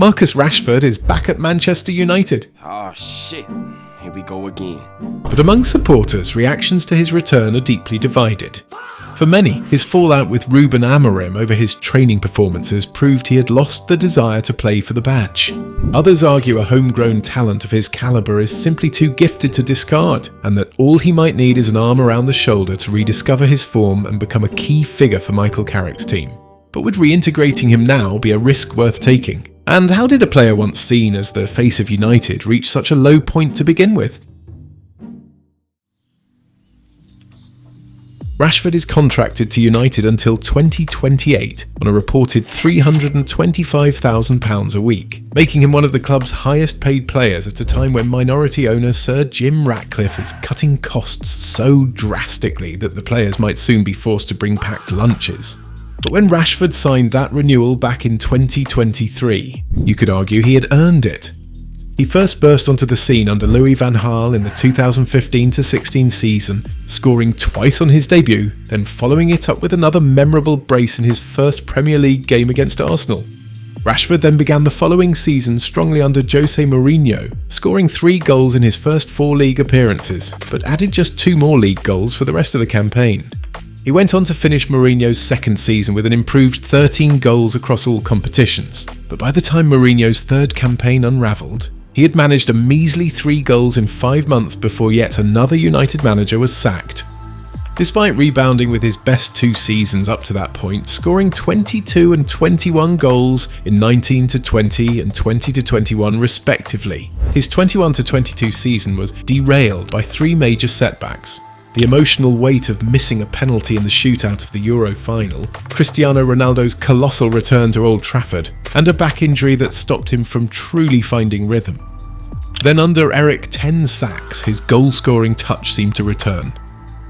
Marcus Rashford is back at Manchester United. Oh shit, here we go again. But among supporters, reactions to his return are deeply divided. For many, his fallout with Ruben Amorim over his training performances proved he had lost the desire to play for the badge. Others argue a homegrown talent of his calibre is simply too gifted to discard, and that all he might need is an arm around the shoulder to rediscover his form and become a key figure for Michael Carrick's team. But would reintegrating him now be a risk worth taking? And how did a player once seen as the face of United reach such a low point to begin with? Rashford is contracted to United until 2028 on a reported £325,000 a week, making him one of the club's highest paid players at a time when minority owner Sir Jim Ratcliffe is cutting costs so drastically that the players might soon be forced to bring packed lunches. But when Rashford signed that renewal back in 2023, you could argue he had earned it. He first burst onto the scene under Louis van Gaal in the 2015-16 season, scoring twice on his debut, then following it up with another memorable brace in his first Premier League game against Arsenal. Rashford then began the following season strongly under Jose Mourinho, scoring 3 goals in his first 4 league appearances, but added just 2 more league goals for the rest of the campaign. He went on to finish Mourinho's second season with an improved 13 goals across all competitions, but by the time Mourinho's third campaign unravelled, he had managed a measly 3 goals in 5 months before yet another United manager was sacked. Despite rebounding with his best 2 seasons up to that point, scoring 22 and 21 goals in 19-20 and 20-21 respectively, his 21-22 season was derailed by 3 major setbacks. The emotional weight of missing a penalty in the shootout of the Euro final, Cristiano Ronaldo's colossal return to Old Trafford, and a back injury that stopped him from truly finding rhythm. Then under Erik ten Hag's, his goal-scoring touch seemed to return.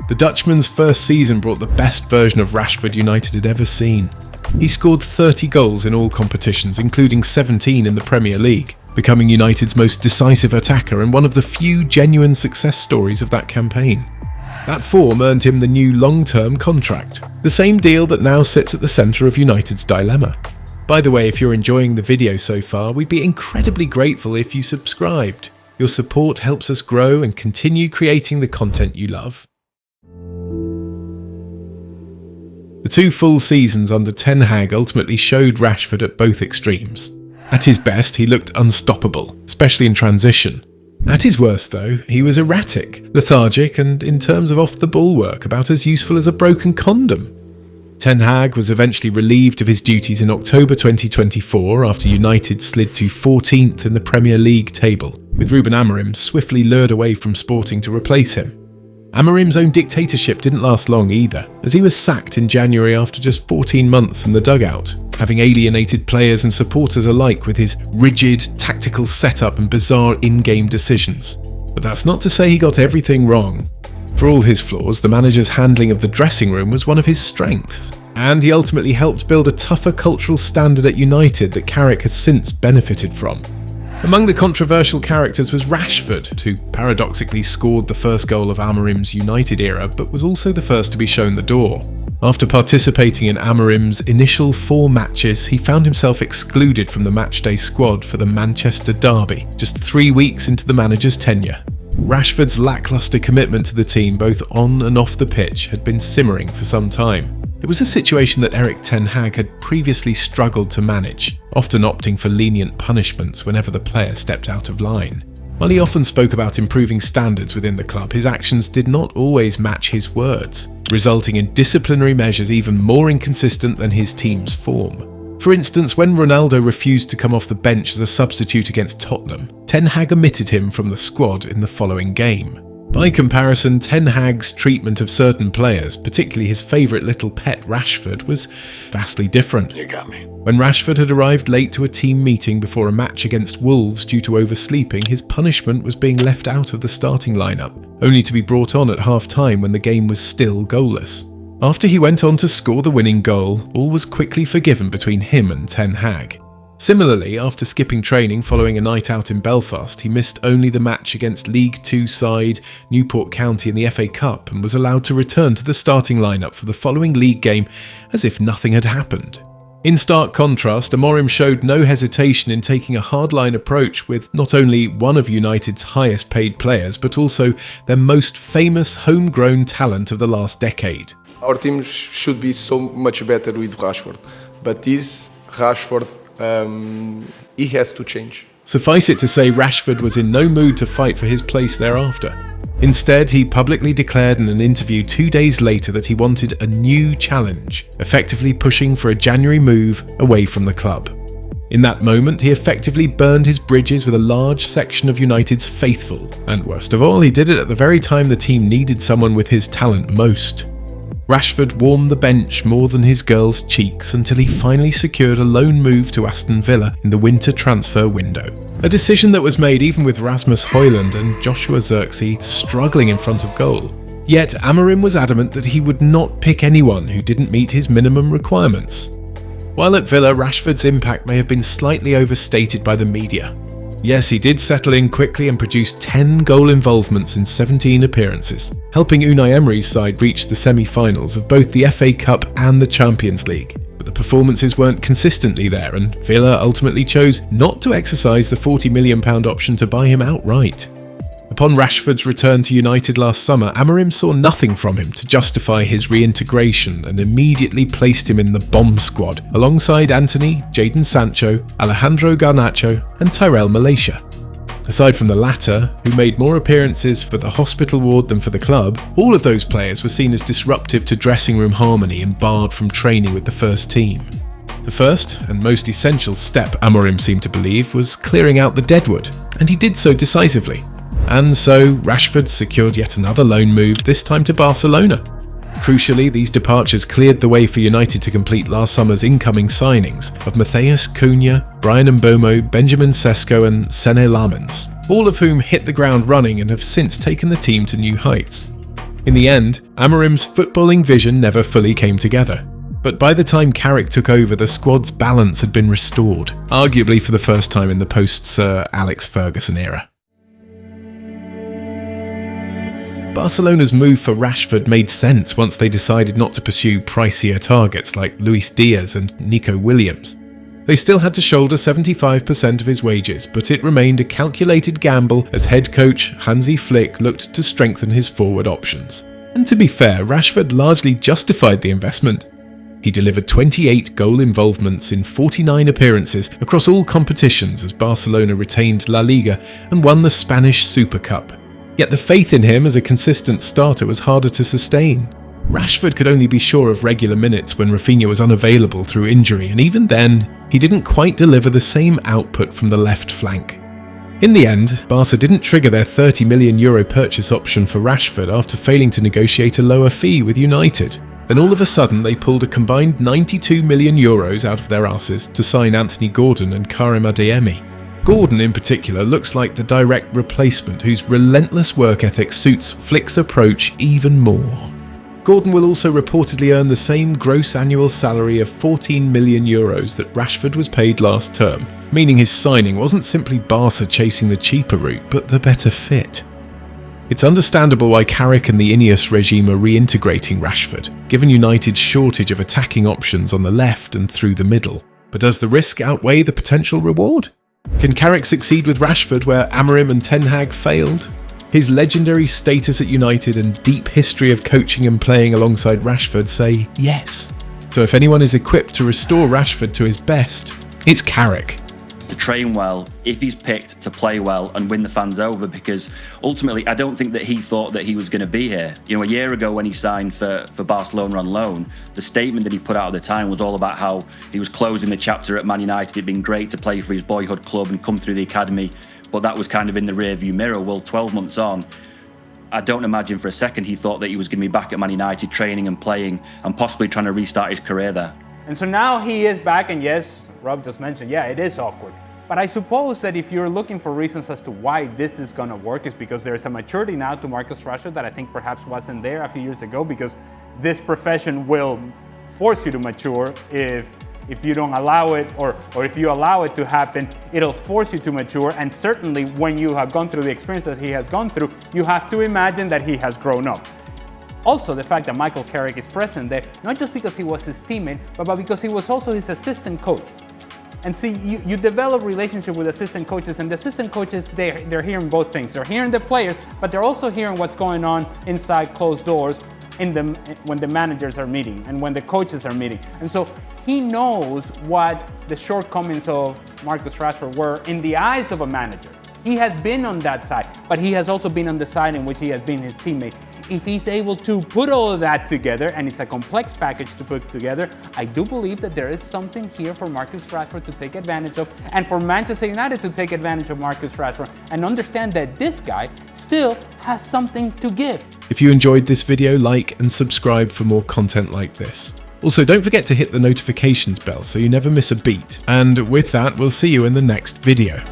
The Dutchman's first season brought the best version of Rashford United had ever seen. He scored 30 goals in all competitions, including 17 in the Premier League, becoming United's most decisive attacker and one of the few genuine success stories of that campaign. That form earned him the new long-term contract, the same deal that now sits at the centre of United's dilemma. By the way, if you're enjoying the video so far, we'd be incredibly grateful if you subscribed. Your support helps us grow and continue creating the content you love. The 2 full seasons under Ten Hag ultimately showed Rashford at both extremes. At his best, he looked unstoppable, especially in transition. At his worst though, he was erratic, lethargic and, in terms of off-the-ball work, about as useful as a broken condom. Ten Hag was eventually relieved of his duties in October 2024 after United slid to 14th in the Premier League table, with Ruben Amorim swiftly lured away from Sporting to replace him. Amorim's own dictatorship didn't last long either, as he was sacked in January after just 14 months in the dugout, having alienated players and supporters alike with his rigid, tactical setup and bizarre in-game decisions. But that's not to say he got everything wrong. For all his flaws, the manager's handling of the dressing room was one of his strengths, and he ultimately helped build a tougher cultural standard at United that Carrick has since benefited from. Among the controversial characters was Rashford, who paradoxically scored the first goal of Amorim's United era, but was also the first to be shown the door. After participating in Amorim's initial 4 matches, he found himself excluded from the matchday squad for the Manchester derby, just 3 weeks into the manager's tenure. Rashford's lacklustre commitment to the team both on and off the pitch had been simmering for some time. It was a situation that Erik ten Hag had previously struggled to manage, often opting for lenient punishments whenever the player stepped out of line. While he often spoke about improving standards within the club, his actions did not always match his words, resulting in disciplinary measures even more inconsistent than his team's form. For instance, when Ronaldo refused to come off the bench as a substitute against Tottenham, Ten Hag omitted him from the squad in the following game. By comparison, Ten Hag's treatment of certain players, particularly his favourite little pet Rashford, was vastly different. You got me. When Rashford had arrived late to a team meeting before a match against Wolves due to oversleeping, his punishment was being left out of the starting lineup, only to be brought on at half-time when the game was still goalless. After he went on to score the winning goal, all was quickly forgiven between him and Ten Hag. Similarly, after skipping training following a night out in Belfast, he missed only the match against League Two side Newport County in the FA Cup and was allowed to return to the starting lineup for the following league game as if nothing had happened. In stark contrast, Amorim showed no hesitation in taking a hardline approach with not only one of United's highest paid players, but also their most famous homegrown talent of the last decade. Our team should be so much better with Rashford, but this Rashford, he has to change. Suffice it to say, Rashford was in no mood to fight for his place thereafter. Instead, he publicly declared in an interview 2 days later that he wanted a new challenge, effectively pushing for a January move away from the club. In that moment, he effectively burned his bridges with a large section of United's faithful, and worst of all, he did it at the very time the team needed someone with his talent most. Rashford warmed the bench more than his girl's cheeks until he finally secured a loan move to Aston Villa in the winter transfer window. A decision that was made even with Rasmus Højlund and Joshua Zirkzee struggling in front of goal. Yet Amorim was adamant that he would not pick anyone who didn't meet his minimum requirements. While at Villa, Rashford's impact may have been slightly overstated by the media. Yes, he did settle in quickly and produce 10 goal involvements in 17 appearances, helping Unai Emery's side reach the semi-finals of both the FA Cup and the Champions League. But the performances weren't consistently there, and Villa ultimately chose not to exercise the £40 million option to buy him outright. Upon Rashford's return to United last summer, Amorim saw nothing from him to justify his reintegration and immediately placed him in the bomb squad, alongside Antony, Jadon Sancho, Alejandro Garnacho and Tyrell Malacia. Aside from the latter, who made more appearances for the hospital ward than for the club, all of those players were seen as disruptive to dressing room harmony and barred from training with the first team. The first and most essential step, Amorim seemed to believe, was clearing out the deadwood, and he did so decisively. And so Rashford secured yet another loan move, this time to Barcelona. Crucially, these departures cleared the way for United to complete last summer's incoming signings of Matheus Cunha, Brian Mbeumo, Benjamin Sesko and Sene Lammens, all of whom hit the ground running and have since taken the team to new heights. In the end, Amorim's footballing vision never fully came together. But by the time Carrick took over, the squad's balance had been restored, arguably for the first time in the post-Sir Alex Ferguson era. Barcelona's move for Rashford made sense once they decided not to pursue pricier targets like Luis Diaz and Nico Williams. They still had to shoulder 75% of his wages, but it remained a calculated gamble as head coach Hansi Flick looked to strengthen his forward options. And to be fair, Rashford largely justified the investment. He delivered 28 goal involvements in 49 appearances across all competitions as Barcelona retained La Liga and won the Spanish Super Cup. Yet the faith in him as a consistent starter was harder to sustain. Rashford could only be sure of regular minutes when Rafinha was unavailable through injury, and even then, he didn't quite deliver the same output from the left flank. In the end, Barca didn't trigger their €30 million purchase option for Rashford after failing to negotiate a lower fee with United. Then all of a sudden they pulled a combined €92 million out of their asses to sign Anthony Gordon and Karim Adeyemi. Gordon in particular looks like the direct replacement whose relentless work ethic suits Flick's approach even more. Gordon will also reportedly earn the same gross annual salary of €14 million that Rashford was paid last term, meaning his signing wasn't simply Barca chasing the cheaper route, but the better fit. It's understandable why Carrick and the Ineos regime are reintegrating Rashford, given United's shortage of attacking options on the left and through the middle. But does the risk outweigh the potential reward? Can Carrick succeed with Rashford where Amorim and Ten Hag failed? His legendary status at United and deep history of coaching and playing alongside Rashford say yes. So if anyone is equipped to restore Rashford to his best, it's Carrick. To train well, if he's picked to play well and win the fans over, because ultimately I don't think that he thought that he was going to be here. You know, a year ago when he signed for Barcelona on loan, the statement that he put out at the time was all about how he was closing the chapter at Man Utd. It'd been great to play for his boyhood club and come through the academy, but that was kind of in the rearview mirror. Well, 12 months on, I don't imagine for a second he thought that he was going to be back at Man Utd training and playing and possibly trying to restart his career there. And so now he is back, and yes, Rob just mentioned, yeah, it is awkward. But I suppose that if you're looking for reasons as to why this is going to work, is because there's a maturity now to Marcus Rashford that I think perhaps wasn't there a few years ago, because this profession will force you to mature if you don't allow it, or if you allow it to happen, it'll force you to mature. And certainly when you have gone through the experience that he has gone through, you have to imagine that he has grown up. Also, the fact that Michael Carrick is present there, not just because he was his teammate, but because he was also his assistant coach. And see, you develop relationship with assistant coaches, and the assistant coaches, they're hearing both things. They're hearing the players, but they're also hearing what's going on inside closed doors when the managers are meeting and when the coaches are meeting. And so he knows what the shortcomings of Marcus Rashford were in the eyes of a manager. He has been on that side, but he has also been on the side in which he has been his teammate. If he's able to put all of that together, and it's a complex package to put together, I do believe that there is something here for Marcus Rashford to take advantage of, and for Manchester United to take advantage of Marcus Rashford and understand that this guy still has something to give. If you enjoyed this video, like and subscribe for more content like this. Also, don't forget to hit the notifications bell so you never miss a beat. And with that, we'll see you in the next video.